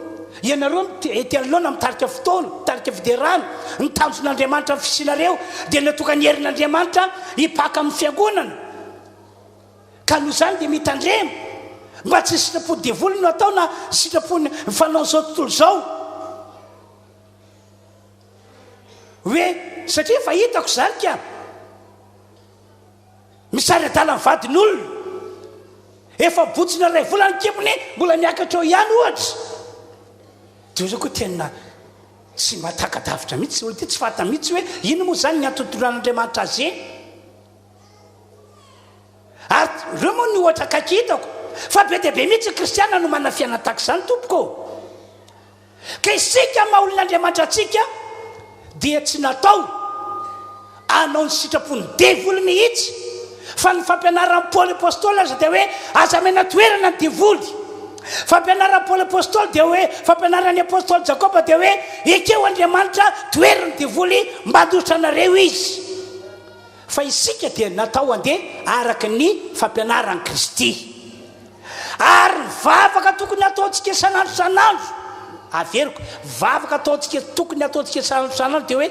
ianareo etianolona mitarika fotoana mitarika fiderana ny tanjon'Andriamanitra ny fisinareo dia natoka ny herin'Andriamanitra hipaka amin'ny fiangonana ka noho izany dia mitandrema mba tsy sitrapony devoly no atao na sitrapony fanao zao tontolo zao hoe satria fa hitako zany ka misary adala ny vadin'olona efa botsina ray volany kibony mbola miakatra eo ihany ohatra dia zao koa tena tsy mahatakadavitra mihitsy olo ty tsy fahata mihitsy hoe ino moa zany ny antontonan'Andriamanitra azy eny ary reo moa ny ohatra kaiky hitako fa be dia be mihitsy kristiana no manana fiainataka izany tompoko ka isika maha olon'Andriamanitra atsika dia tsy natao anao ny sitrapony devoly mihitsy fa ny fampianaran'ny Paoly apôstôly aza dia hoe aza mena toerana ny devoly fampianaran'ny Paoly apôstôly dia hoe fampianaran'ny apôstôly Jakoba dia hoe ekeo Andriamanitra toerana devoly mba handositra anareo izy fa isika dia natao andeha araka ny fampianaran'ny Kristy ary ny vavaka tokony ataontsika isan'andro isan'andro averiko vavaka ataontsika tokony ataontsika isan'andro isan'andro dia hoe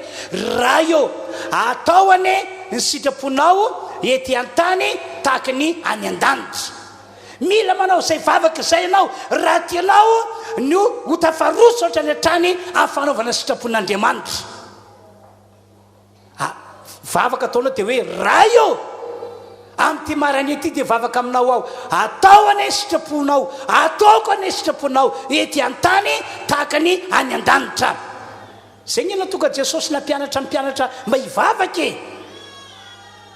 raha eo atao ane ny sitraponao ety an-tany tahaka ny any an-danitra mila manao izay vavaka izay ianao raha tianao no ho tafaroso ohatra ny hatrany amin'ny fanaovana sitrapon'Andriamanitra vavaka ataonao dia hoe raha eo amin'ity marany ety dia vavaka aminao aho atao ane sitraponao ataoko ane sitraponao ety an-tany tahaka ny any an-danitra zay ny natoka Jesosy nampianatra mpianatra mba hivavaka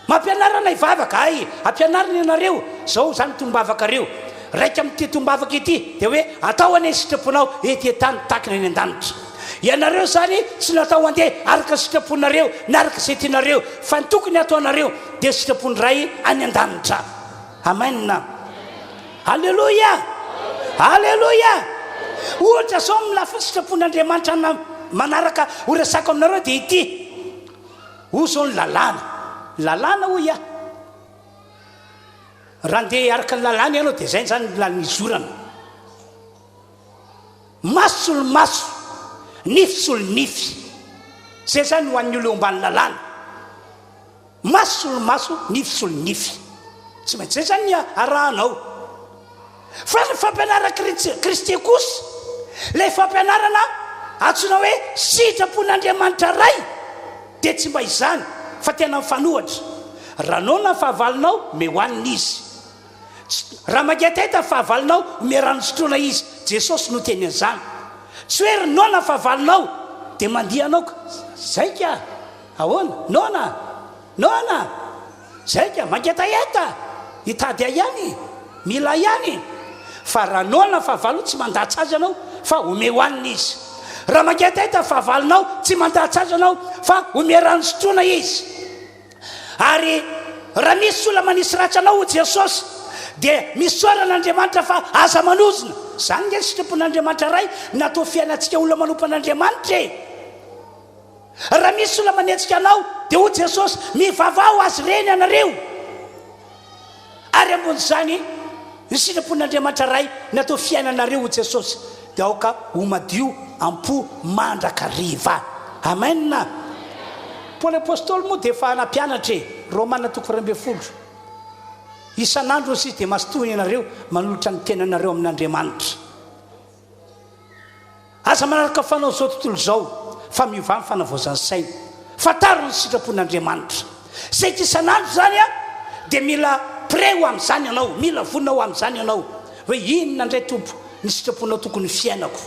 mampianarana hivavaka ay ampianarana ianareo zao zany tombavaka reo raika amin'ity tombavaka ity dia hoe atao ane sitraponao ety an-tany tahaka ny any an-danitra ianareo zany tsy natao andeha araka sitraponareo na araka izay tianareo fa ny tokony ataonareo dia sitrapony ray any an-danitra amena alleloia alleloia ohatra zao milafa sitrapon'Andriamanitra manaraka ho resako aminareo dia ity ho zao ny lalàna ho ia raha andeha araka ny lalàna ianao dia zay zany lanizorana masolomaso nify solonify zay zany ho an'ny olo eo ambany lalàna masolomaso nify solonify tsy maintsy zay zany arahanao fa ny fampianarana Kristy kosa ilay fampianarana antsoina hoe sitrapon'Andriamanitra ray dia tsy mba izany fa tena mifanohatra raha nona fahavalinao me hoanina izy raha mangetahita fahavalinao me ranosotroana izy Jesosy no teny an'izany tsy hoe nona fahavalinao dia mandihanao zay ka ahoana nona zay ka mangetaheta hitady ihany mila ihany fa raha nona fahavalao tsy mandatsy azy ianao fa ome hoanina izy raha mangetahita fahavalinao tsy mandatsy azy ianao fa ome ranosotroana izy ary raha misy olona manisy ratsy anao ho Jesosy dia misy soran'Andriamanitra fa aza manozina zany nge sitrapon'Andriamanitra ray natao fiainantsika olona manompan'Andriamanitra raha misy olona manetsika anao dia ho Jesosy mivavao azy reny anareo ary ambon'izany ny sitrapon'Andriamanitra ray natao fiainanareo ho Jesosy dia aoka ho madio ampo mandrakariva amena Paoly apôstôly moa dia efa nampianatra Romana 12 isan'andro sisy dia masotohina ianareo manolotra ny tenanareo amin'Andriamanitra aza manaraka fanao zao tontolo zao fa miova amin'ny fanavaozan'ny saina fataro ny sitrapon'Andriamanitra saika isan'andro zany dia mila pré ho amin'izany ianao mila vonina ho amin'izany ianao hoe inona indray tompo ny sitraponao tokony fiainako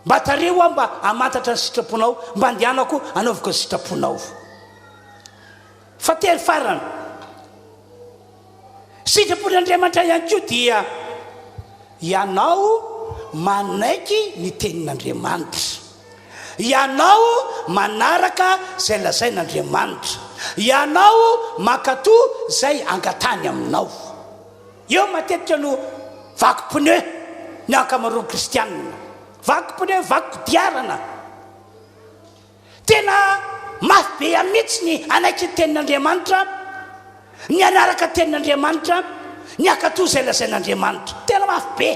mba tareo aho mba amantatra ny sitraponao mba andehanako anaovako ny sitraponao fa telo farany sitrapon'Andriamanitra ihany koa dia ianao manaiky ny tenin'Andriamanitra ianao manaraka zay lazain'Andriamanitra ianao makatoa zay angatany aminao eo matetika no vaky pneu ny ankamaroan'ny kristianina vaky pneu vaky diarana tena mafy be amitsy ny anaiky ny tenin'Andriamanitra ny anaraka tenin'Andriamanitra ny akatoa zay lazain'Andriamanitra tena mafy be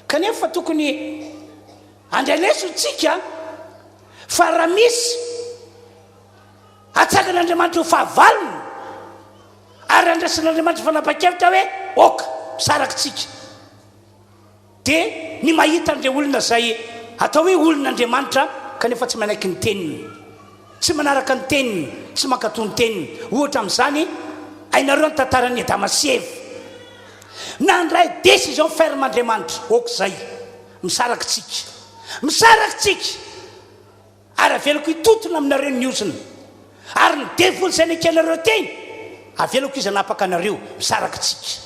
kanefa tokony andrelesotsika fa raha misy atsakan'andriamanitra ho fahavalony ary andrasan'andriamanitra fanapa-kevitra hoe oka sarakitsika dia ny mahita an'ireo olona zay atao hoe olon'andriamanitra kanefa tsy manaiky ny teniny, tsy manaraka ny teniny, tsy mankatò ny teniny. Ohatra amin'izany ainareo ny tantarany Adamasieva nandray décision ferme Andriamanitra oka zay misarakitsika ary avelako hitotona aminareo ny ozina ary ny devoly zay nekenareo teny avelako izy anapaka anareo misarakitsika.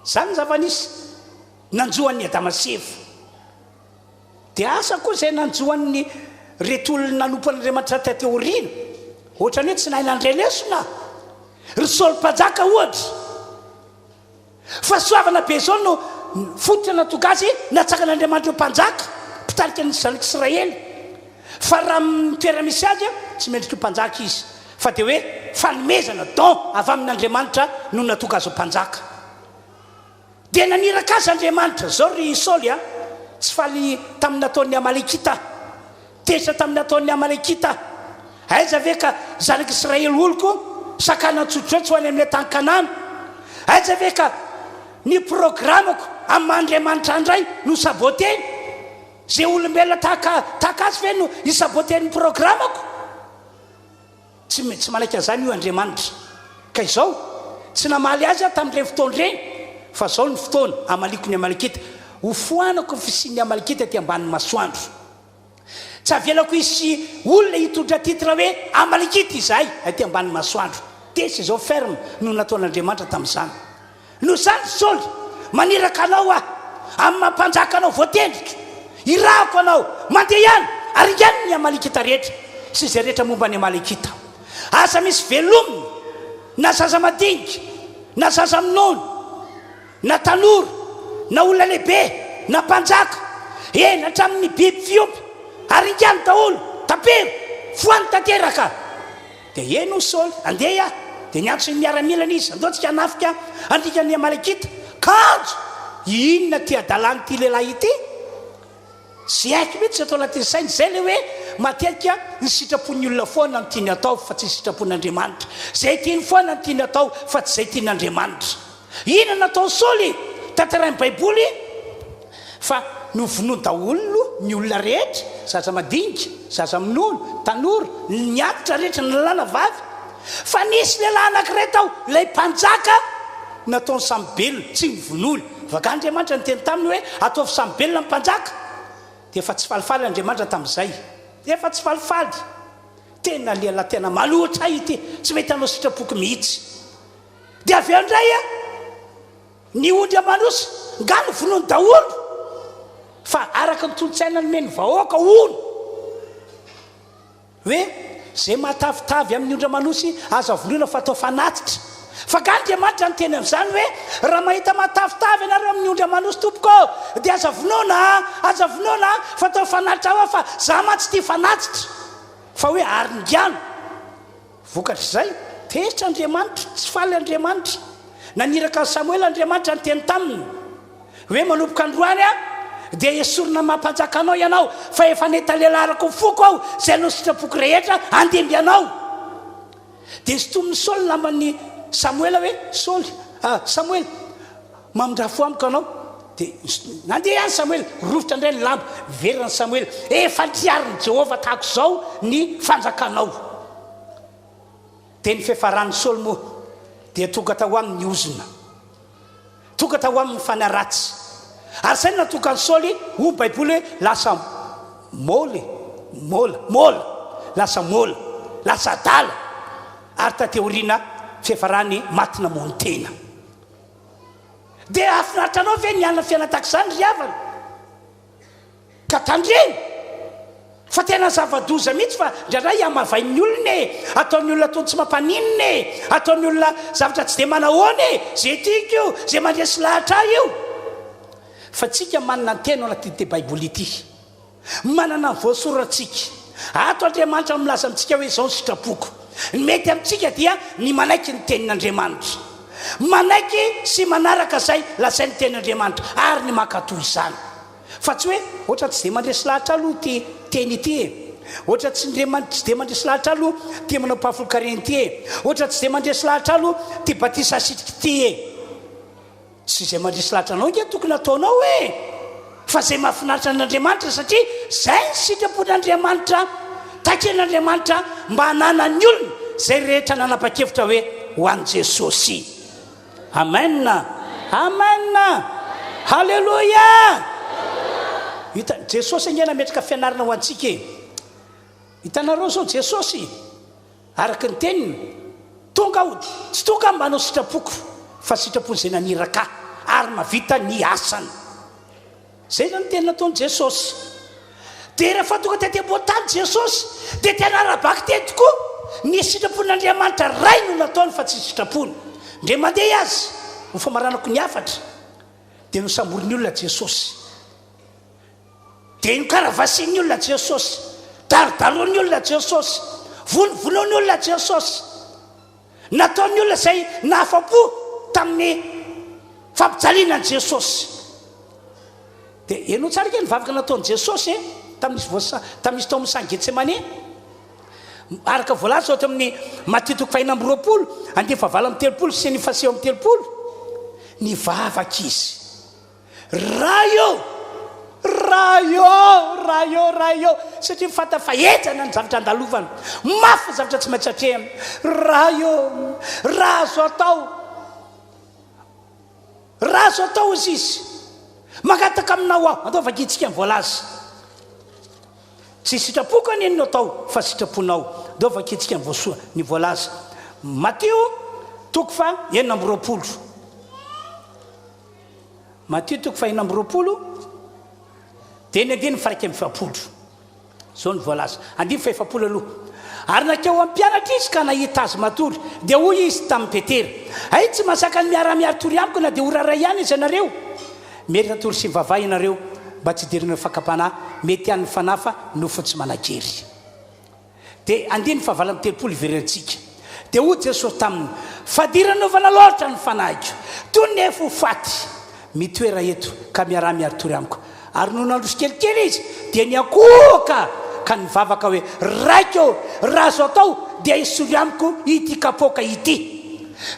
Zany zava-nisy nanjoan'ny Adamasieva dia asa koa zay nanjoan'ny reto olona nanompan'Andriamanitra tateoriana ohatrany hoe tsy nahin'andre lesona ry Saoly-mpanjaka ohatra fa soavana be zao no fototra natoga azy natsakan'Andriamanitra mpanjaka mpitarika ny zanak'Israely fa raha mitoera misy azy tsy mendrika mpanjaka izy fa dia hoe fanomezana don avy amin'Andriamanitra no natoga azy mpanjaka. Dia naniraka azy Andriamanitra zao ry Saoly tsy faly tamin'ny nataon'ny Amalekita, tesa tamin'ny nataon'ny Amalekita. Aiza ve ka zanak'Israely oloko sakana tsotsotsy ho any amin'ny tany Kanana? Aiza ve ka ny programako amin'ny Andriamanitra andray no saboteny? Zay olombelona tahaka azy ve no isaboteny programako? Tsy malaiky an'izany io Andriamanitra. Ka izao tsy namaly azy tamin'ireny fotoana ireny fa zao ny fotoana amaliko ny Amalekita ho foanako ny fisian'ny Amalekita ty ambanin'ny masoandro. Tsy avelako isy olona hitondra titre hoe Amalekita izahay aty ambanin'ny masoandro. Tesy izao ferme no nataon'Andriamanitra tamin'izany. No zany Saoly maniraka anao amin'ny mampanjaka anao voatendrika, irahako anao mandeha ihany ary ihany ny Amalekita rehetra sy izay rehetra momba ny Amalekita. Asa misy velominy na zaza madinika na zaza minono na tanora na olona lehibe na mpanjaka eny hatramin'ny biby fiompy ary ihany daholo tapero foany tanteraka. Dia eno Saoly andeha dia niantso ny miaramilana izy andoatsika hanafika andrika ny Amalekita kanjo inona ty adalany ty lehilahy ity sy haiko mihitsy atao anatin'ny sainy zay le hoe matetika ny sitrapon'ny olona foana no tiany atao fa tsy sitrapon'Andriamanitra, zay tiany foana no tiany atao fa tsy zay tian'Andriamanitra. Inona natao Saoly tantarain'ny Baiboly fa novonoa daholo ny olona rehetra, zaza madinika, zaza minono, tanora, ny antitra rehetra ny lalàna vavy. Fa nisy lehilahy anankiray tao lay mpanjaka nataony samybelona tsy mivonoly. Vak'Andriamanitra ny teny taminy hoe ataovy samybelona mpanjaka. Dia efa tsy falifaly Andriamanitra tamin'izay, efa tsy falifaly, tena lehilahy tena maloatra ity, tsy mety hanao sitrapoky mihitsy. Dia avy eo indray ny ondry amanosy nga ny vonoany daholo fa araka ny tolotsaina nomeny vahoaka ono hoe zay matavitavy amin'ny ondry amanosy aza vonoana fa atao fanatitra. Fa ka Andriamanitra ny teny amin'izany hoe raha mahita matavitavy ianareo amin'ny ondry amanosy tompoko dia aza vonoana fa atao fanatitra ao fa za matsy tia fanatitra fa hoe arongano. Vokatra izay tesitra Andriamanitra, tsy faly Andriamanitra. Naniraka Samuel Andriamanitra ny teny taminy hoe manomboka androany dia esorina mampanjaka anao ianao fa efa neta lehilahy arako foko aho zay anao sitrapoky rehetra andemby anao. Dia sitominy Saoly lamban'ny Samuel hoe Samuel mamindrafo amiko anao. Dia nandeha ihany Samuel rofotra indray ny lamba veriny Samuel efa liarin'i Jehovah tahako izao ny fanjakanao. Dia ny fiafarany Saoly moa dia tonga tao amin'ny ozina, tonga tao amin'ny fanaratsy. Ary zay natoka ny Saoly ho Baiboly hoe lasa lasa adala ary tateoriana fiafarany matina montena. Dia afinaritra anao ve nianana fiaina tahak'izany ry havana ka tandreny fa tena zava-doza mihitsy fa ndraindray amavain'ny olona ataon'ny olona tony tsy mampaninina ataon'ny olona zavatra tsy dia manahoana zay tiako io zay mandresy lahatra io. Fa tsika manana ny tena anaty Baiboly ity, manana ny voasoratsika. Ato Andriamanitra milaza amintsika hoe izao ny sitrapoko. Ny mety amintsika dia ny manaiky ny tenin'Andriamanitra, manaiky sy manaraka zay lazain'ny tenin'Andriamanitra ary ny mankatoy izany. fa tsy hoe ohatra tsy dia mandresy lahatra aloha ty teny ity e, ohatra tsy dia mandresy lahatra aloha ty manao pafolokareny ity e, ohatra tsy dia mandresy lahatra aloha ty batisa sitriky ity e. Tsy izay mandresy lahatra anao nge tokony ataonao e, fa zay mahafinaritra n'Andriamanitra, satria zay ny sitrapon'Andriamanitra taken'Andriamanitra mba hanana ny olona zay rehetra nanapa-kevitra hoe ho an'i Jesosy. Amen, amen, halleloia. Hita Jesosy angena metraka fianarana ho antsika e. Hitanareo zao Jesosy araka ny teniny tonga tsy tonga mba hanao sitrapoko fa sitrapony zay naniraka ary mavita ny asany. Zay zany tena nataony Jesosy. Dia rehefa tonga tety ambony-tany Jesosy dia tena arabaky teny tokoa ny sitrapon'Andriamanitra ray no nataony fa tsy sitrapony. Ndre mandeha azy ho famaranako ny afatra dia nosamboriny olona Jesosy, dia nokaravasiany olona Jesosy, darodalony olona Jesosy, volovoloany olona Jesosy, nataony olona izay nahafa-po tamin'ny fampijaliana ny Jesosy. Dia enao tsara ke nivavaka nataony Jesosy tamin'izy tao amin'ny San Getsemane, araka voalaza ohatra amin'ny Matthieu 4:20 andeha fahavalo amby 30 sy ny fahaseho amby 30 nivavaka izy. Raha io satria fata fahetana ny zavatra andalovana, mafy zavatra tsy maintsy hatrehany. Raha azo atao izy magataka aminao aho atao vakitsika ny voalaza. Tsy sitrapoko any no atao fa sitraponao do vakitsika ny voasoa ny voalaza. Matteo 4:20, Matteo 4:20 dia ny andiny faraka amin'ny efapolo zao ny voalaza, andiny fa efapolo aloha. Ary nakeo amin'ny mpianatra izy ka nahita azy matory dia hoy izy tamin'ny Petera, ay tsy masaka ny miara-miatory amiko na dia ora ray ihany izy ianareo, mety natory sy mivavaha ianareo mba tsy hidirina fakapanahy, mety han'ny fanafa nofo tsy manakery. Dia andiny fahavalo amby 30 iverentsika. Dia hoy Jesosy taminy, fadiranovana loatra ny fanahiko, toy ny efa ho faty mitoera eto ka miara-miatory amiko. Ary no nandroso kelikely izy dia niakoka ka nivavaka hoe raiko, raha azo atao dia hisory amiko ity kapoka ity,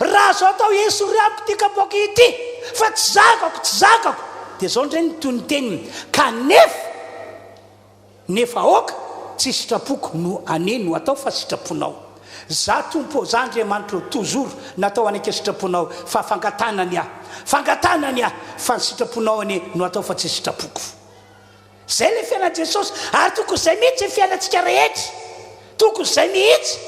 raha azo atao hisory amiko ity kapoka ity, fa tsy zakako. Dia zao ndray ny toy ny teniny, ka nefa aoka tsy sitrapoko no ane no atao fa sitraponao. Za tompo, za Andriamanitra toujours natao anake sitraponao fa fangatanany aho fa ny sitraponao ane no atao fa tsy sitrapoko. Zay le fiainan'i Jesosy, ary tokony zay mihitsy fiainantsika rehetra, tokony zay mihitsy.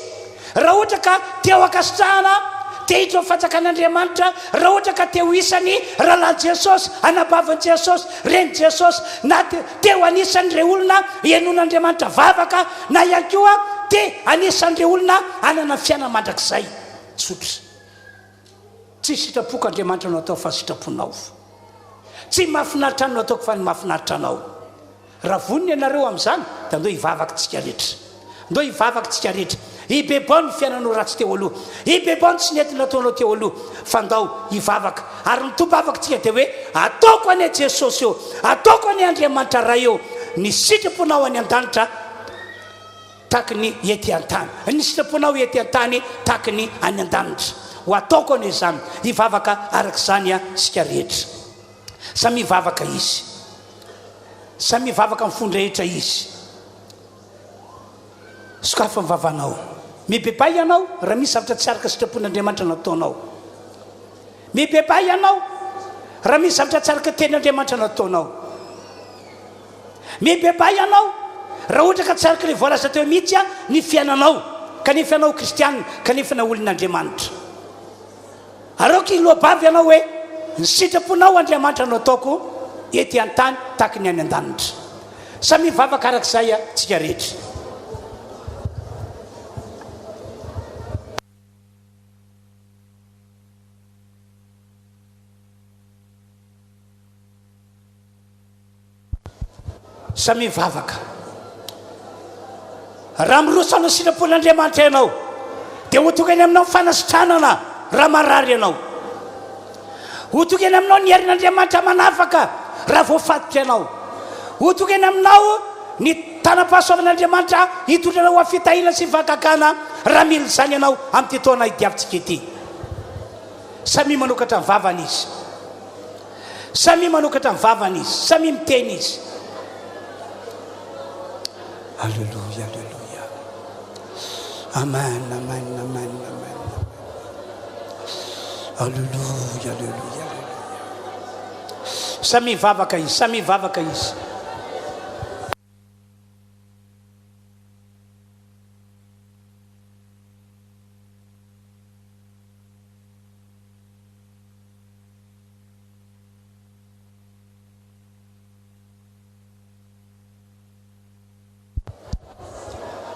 Raha ohatra ka te ho akasitrahana, te hiditra ho fatsakan'Andriamanitra, raha ohatra ka te ho isany rahalan'i Jesosy, anabavan'i Jesosy, reny Jesosy, na te ho anisan'ireo olona ihainoan'Andriamanitra vavaka, na ihany koa te anisan'ireo olona anana fiainana mandrakizay, tsotra. Tsy sitrapoko Andriamanitra no atao fa sitraponao, tsy mahafinaritra no ataoko fa ny mahafinaritra anao. Raha voniny ianareo amin'izany dia andao hivavaka tsika rehetra, hibebao ny fiainanao ratsy teo aloha, hibebao ny tsy nety nataonao teo aloha, fa andao hivavaka. Ary mitombavaka tsika dia hoe ataoko any Jesosy eo, ataoko any Andriamanitra ray eo ny sitraponao any an-danitra taky ny ety an-tany, ny sitraponao ety an-tany taky ny any an-danitra. Ho ataoko any izany, hivavaka arak'izany sika rehetra. Samy hivavaka izy, samy hivavaka amin'ny fony rehetra izy. Sokafa mivavanao, mibebay ianao raha misy zavatra tsy araka sitrapon'Andriamanitra nataonao, mibebay ianao raha misy zavatra tsy araka tenin'Andriamanitra nataonao, mibebay ianao raha ohatra ka tsy araka le voalaza teo mihitsy ny fiainanao, kanefa ianao kristianina, kanefa na olon'Andriamanitra. Areoky loabavy ianao hoe ny sitraponao Andriamanitra no ataoko ety an-tany taky ny any an-danitra. Samy mivavaka arak'izay tsika rehetra. Samy mivavaka. Raha mirosana sitrapon'Andriamanitra ianao dia ho tokany aminao fanasitranana raha marary ianao, ho tokany aminao ny herin'Andriamanitra manafaka raha voafatotra ianao, otokeny aminao ny tanam-pahasoavan'Andriamanitra hitondranao afitahina sy vakakana raha mila zany ianao amin'ny taona hidiavintsika ity. Samy manokatra ny vavany izy, samy manokatra ny vavany izy, samy miteny izy. Alleluia, alleluia, amen, amen, amen, amen, alleluia, alleluia, alleluia. Samy mivavaka izy, samy mivavaka izy.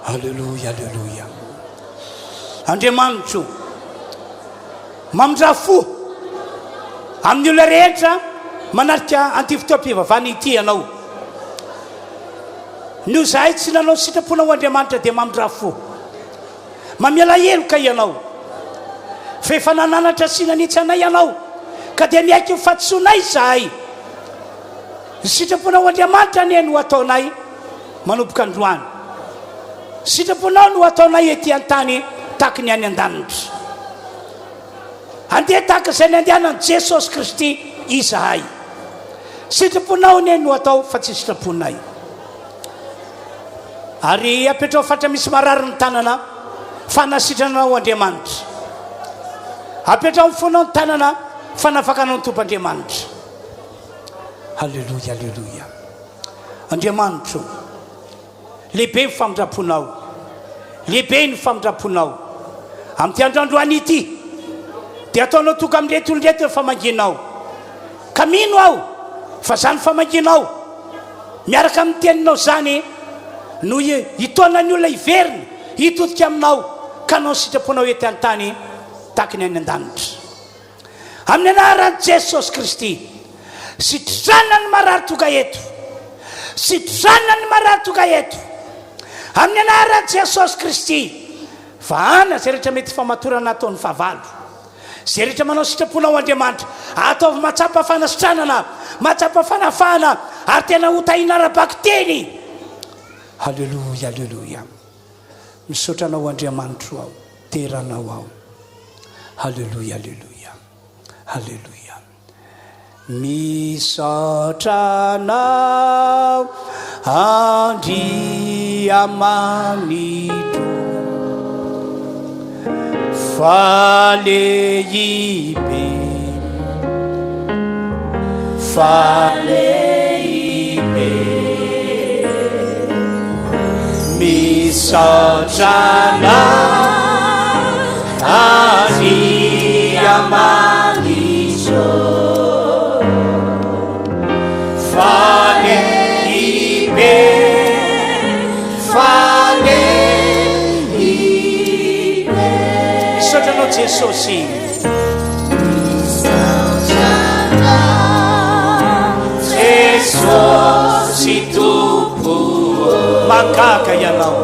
Alleluia, alleluia. Andriamanitro mamindrafo amin'ny olona rehetra manarika antifotoam-pivavahana ity ianao. Noho zahay tsy nanao sitraponao Andriamanitra dia mamindrafo mamiala heloka ianao fa efa nananatra sy nanitsy anay ianao ka dia miaiky ny fahatosoanay zahay. Ny sitraponao Andriamanitra anie no ataonay manomboka androany, sitraponao no ataonay ety an-tany tahaka ny any an-danitra. Andeha tahaka izay ny andehanan'i Jesosy Kristy izahay. Sitraponao anie no atao fa tsy sitraponay. Ary apetrao fatra misy marary ny tanana fanasitranao Andriamanitra. Apetrao fonao ny tanana fanafakanao ny Tompoandriamanitra. Halleluja, halleluja. Andriamanitro, lehibe ny famindraponao, lehibe ny famindraponao amin'ity androandroany ity, dia ataonao toka amin'reto olonreto ny famanginao. Ka mino aho fa zany famanginao miaraka amin'ny teninao zany no hitona ny olona hiverina hitodika aminao ka anao sitraponao ety an-tany tahaka ny any an-danitra. Amin'ny anaran'i Jesosy Kristy, sitrana ny marary toka eto, sitrana ny marary toka eto amin'ny anaran'i Jesosy Kristy. Fa ana zay rehetra mety famatorana ataon'ny fahavalo, zay rehetra manao sitraponao Andriamanitra, ataovy matsapa fanasitranana, matsapa fanafana, ary tena hotahina ara-bako teny. Halleluja, halleluja. Misotranao Andriamanitro ao, teranao ao. Halleluja, halleluja, halleluja. Misotranao Andriamanitro, fa lehibe, fa lehibe. Misotranao Andriamanitro, fa lehibe, fa lehibe. Misotranao Jesosy, Jesosy Tompo, magaga ianao,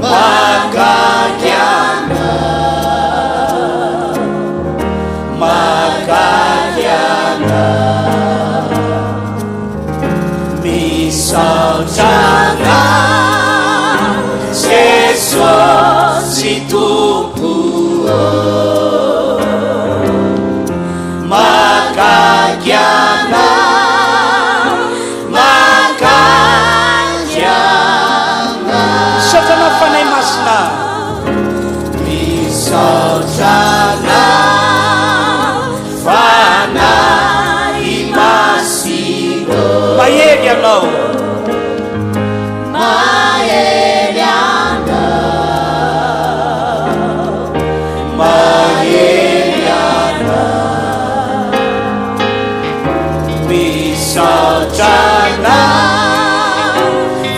magaga ianao, magaga ianao. Misotranao Jesosy Tompo, magaga ianao, magaga ianao. Misotranao fanahy masina, misotranao fanahy masina. Mahery ianao, mahery ianao, mahery ianao. Misotranao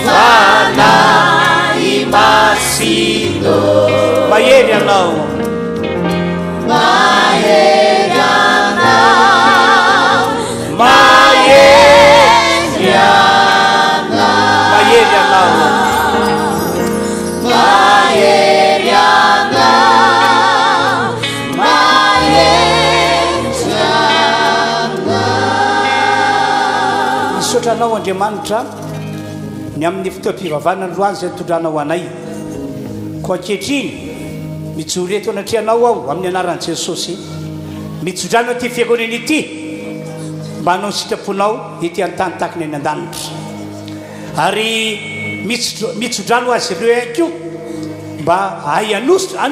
fanahy masina. Mahery ianao, mahery ianao, mahery ianao, mahery ianao, mahery ianao, mahery ianao. manisotranao Andriamanitra ny amin'ny fotoam-pivavahana loany zay tondranao anay ko ankehitriny mijoro eto anatrehanao aho amin'ny anaran'i Jesosy mitsodrano ty fiangonana ity mba hanao sitraponao ety an-tany takiny any an-danitra ary mitsodrano azy ireo haiko mba ay anohitra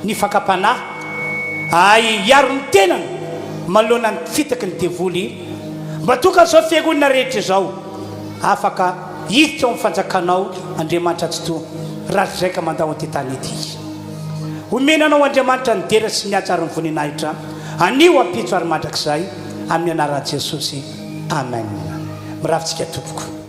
ny fakapanahy ay hiaro ny tenany malona ny fitaky ny devoly mba toka zao fiangonana rehetra izao afaka hiditra amin'ny fanjakanao Andriamanitra tsy to ratsy zaika mandao an-tentany ety omenanao Andriamanitra ny dera sy ny atsara ny voninahitra anio ampitso ary mandrakizay amin'ny anaran'i Jesosy amen. Mirafitsika tompoko.